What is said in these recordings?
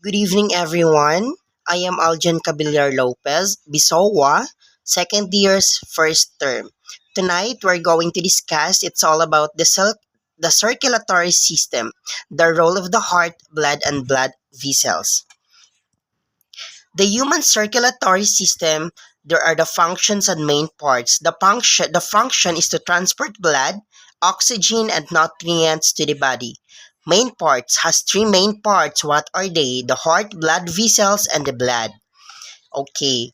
Good evening, everyone. I am Aljan Cabillar Lopez, Bisowa, second year's first term. Tonight, we're going to discuss it's all about the circulatory system, the role of the heart, blood, and blood vessels. The human circulatory system, there are the functions and main parts. The function is to transport blood, oxygen, and nutrients to the body. Main parts has three main parts. What are they? The heart, blood vessels, and the blood. Okay.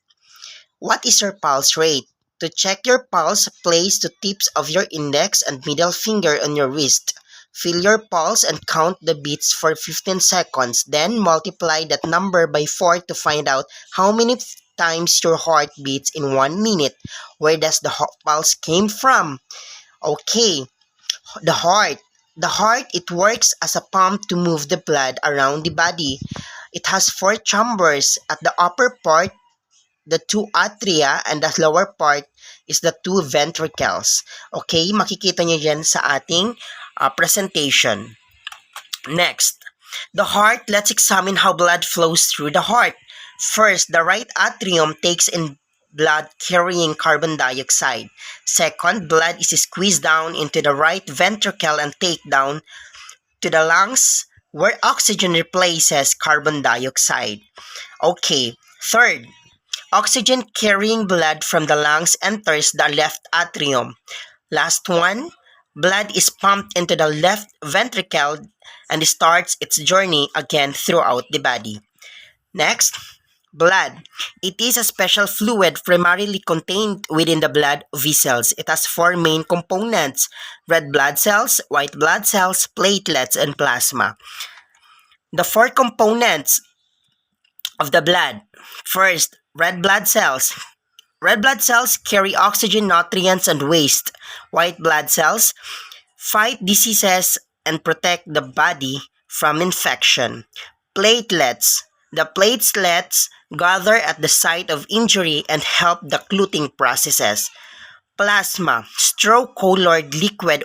What is your pulse rate? To check your pulse, place the tips of your index and middle finger on your wrist. Feel your pulse and count the beats for 15 seconds. Then multiply that number by 4 to find out how many times your heart beats in 1 minute. Where does the pulse came from? Okay, the heart. The heart, it works as a pump to move the blood around the body. It has four chambers. At the upper part, the two atria, and the lower part is the two ventricles. Okay, makikita nyo yan sa ating presentation. Next, the heart. Let's examine how blood flows through the heart. First, the right atrium takes in blood carrying carbon dioxide. Second, blood is squeezed down into the right ventricle and take down to the lungs where oxygen replaces carbon dioxide. Okay, third, oxygen carrying blood from the lungs enters the left atrium. Last one, blood is pumped into the left ventricle and starts its journey again throughout the body. Next, blood. It is a special fluid primarily contained within the blood vessels. It has four main components: red blood cells, white blood cells, platelets, and plasma. The four components of the blood. First, red blood cells. Red blood cells carry oxygen, nutrients, and waste. White blood cells fight diseases and protect the body from infection. Platelets. The platelets gather at the site of injury and help the clotting processes. Plasma. Straw-colored liquid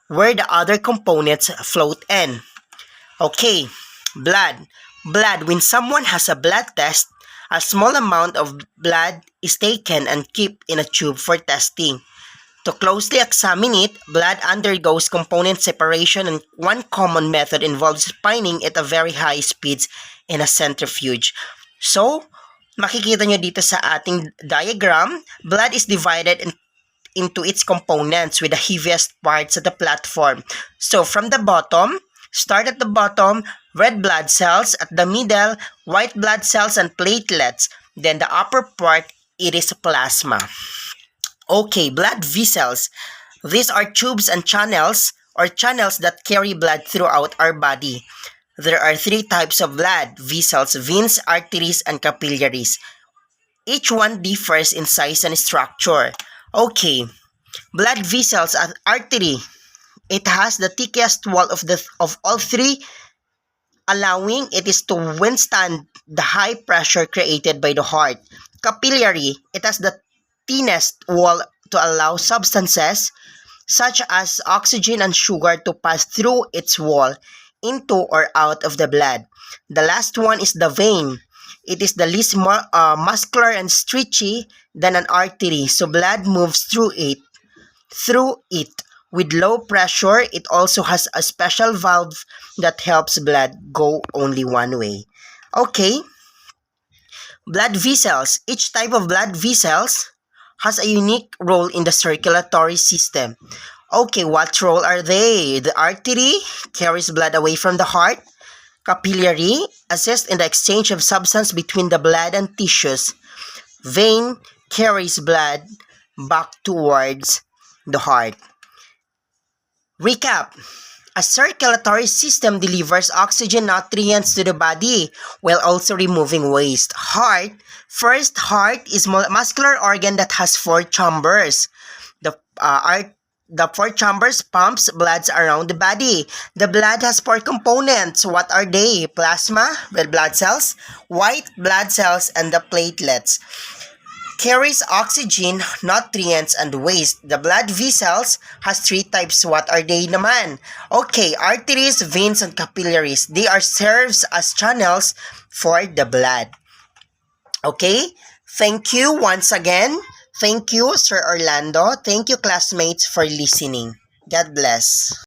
where the other components float in. Okay, blood. Blood. When someone has a blood test, a small amount of blood is taken and kept in a tube for testing. To closely examine it, blood undergoes component separation, and one common method involves spinning it at very high speeds in a centrifuge. So, makikita nyo dito sa ating diagram, blood is divided into its components with the heaviest parts at the platform. So, from the bottom, start at the bottom, red blood cells, at the middle, white blood cells and platelets. Then the upper part, it is plasma. Okay, blood vessels. These are tubes and channels that carry blood throughout our body. There are three types of blood vessels: veins, arteries, and capillaries. Each one differs in size and structure. Okay, blood vessels. Artery. It has the thickest wall of all three, allowing it is to withstand the high pressure created by the heart. Capillary. It has the thinnest wall to allow substances such as oxygen and sugar to pass through its wall into or out of the blood. The last one is the vein. It is the least muscular and stretchy than an artery, so blood moves through it. With low pressure, it also has a special valve that helps blood go only one way. Okay, blood vessels. Each type of blood vessels has a unique role in the circulatory system. Okay, what role are they? The artery carries blood away from the heart. Capillary assists in the exchange of substance between the blood and tissues. Vein carries blood back towards the heart. Recap. A circulatory system delivers oxygen, nutrients to the body while also removing waste. Heart. First, heart is muscular organ that has four chambers. The four chambers pumps blood around the body. The blood has four components. What are they? Plasma, red blood cells, white blood cells, and the platelets. Carries oxygen, nutrients, and waste. The blood vessels has three types. What are they naman? Okay, arteries, veins, and capillaries. They are serves as channels for the blood. Okay? Thank you once again. Thank you, Sir Orlando. Thank you, classmates, for listening. God bless.